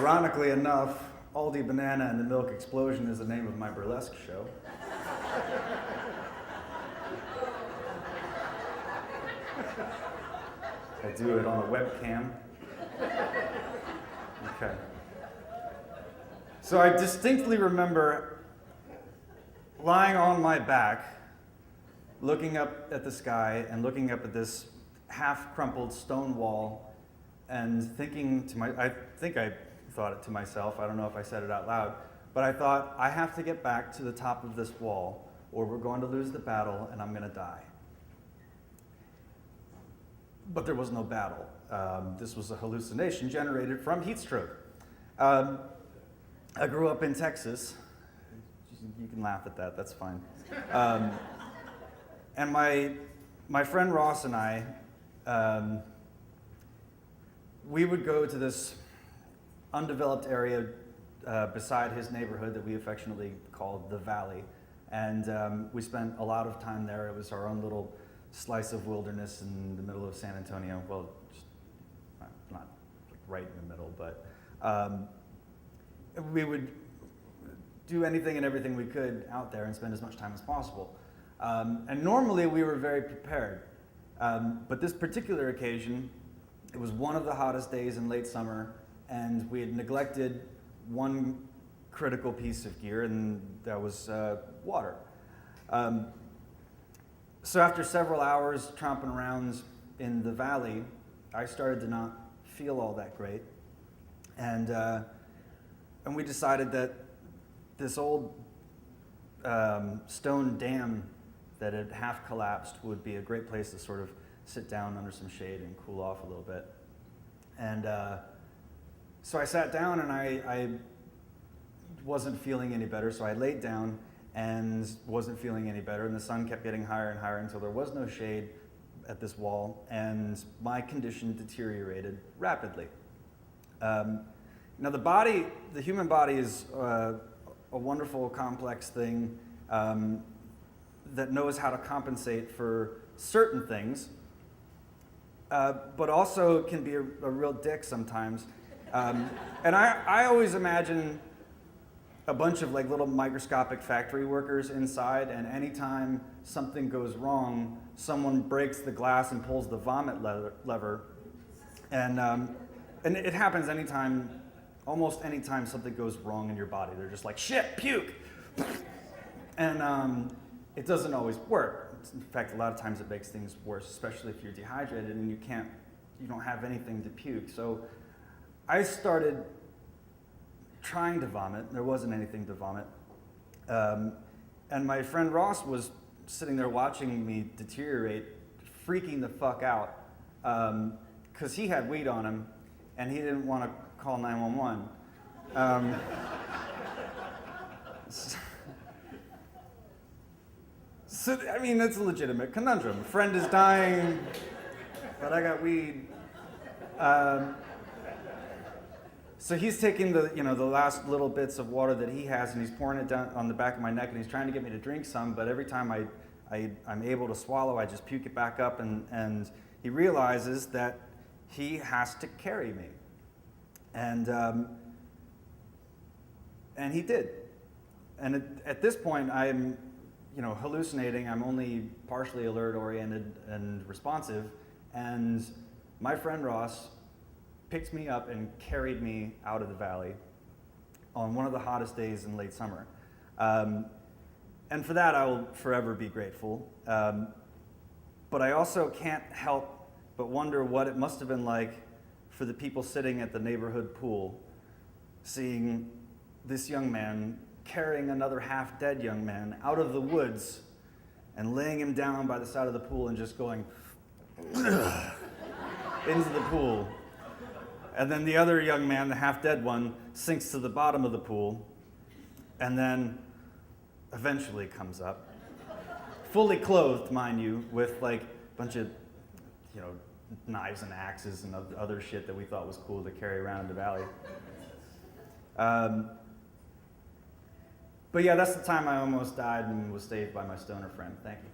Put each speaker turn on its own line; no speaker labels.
Ironically enough, Aldi Banana and the Milk Explosion is the name of my burlesque show. I do it on a webcam. Okay. So I distinctly remember lying on my back, looking up at the sky and looking up at this half-crumpled stone wall and thinking I think I thought it to myself, I don't know if I said it out loud, but I thought, I have to get back to the top of this wall or we're going to lose the battle and I'm going to die. But there was no battle. This was a hallucination generated from heat stroke. I grew up in Texas. You can laugh at that, that's fine. And my friend Ross and I, we would go to this undeveloped area beside his neighborhood that we affectionately called the Valley. And we spent a lot of time there. It was our own little slice of wilderness in the middle of San Antonio. Well, just not right in the middle, but we would do anything and everything we could out there and spend as much time as possible. And normally we were very prepared. But this particular occasion, it was one of the hottest days in late summer, and we had neglected one critical piece of gear, and that was water. So after several hours tromping around in the valley, I started to not feel all that great. And we decided that this old stone dam that had half collapsed would be a great place to sort of sit down under some shade and cool off a little bit. And so I sat down and I wasn't feeling any better, so I laid down and wasn't feeling any better, and the sun kept getting higher and higher until there was no shade at this wall, and my condition deteriorated rapidly. Now the human body is a wonderful, complex thing that knows how to compensate for certain things, but also can be a real dick sometimes. And I always imagine a bunch of like little microscopic factory workers inside, and anytime something goes wrong, someone breaks the glass and pulls the vomit lever. And it happens almost anytime something goes wrong in your body. They're just like, shit, puke! And it doesn't always work. In fact, a lot of times it makes things worse, especially if you're dehydrated and you don't have anything to puke. So I started trying to vomit. There wasn't anything to vomit. And my friend Ross was sitting there watching me deteriorate, freaking the fuck out, because he had weed on him and he didn't want to call 911. So, I mean, that's a legitimate conundrum. A friend is dying, but I got weed. So he's taking the last little bits of water that he has, and he's pouring it down on the back of my neck, and he's trying to get me to drink some, but every time I'm able to swallow, I just puke it back up, and he realizes that he has to carry me. And he did. And at this point, I'm hallucinating. I'm only partially alert, oriented, and responsive. And my friend Ross picked me up and carried me out of the valley on one of the hottest days in late summer. And for that, I will forever be grateful. But I also can't help but wonder what it must have been like for the people sitting at the neighborhood pool, seeing this young man carrying another half-dead young man out of the woods and laying him down by the side of the pool and just going into the pool. And then the other young man, the half-dead one, sinks to the bottom of the pool and then eventually comes up, fully clothed, mind you, with like a bunch of, knives and axes and other shit that we thought was cool to carry around in the valley. But yeah, that's the time I almost died and was saved by my stoner friend. Thank you.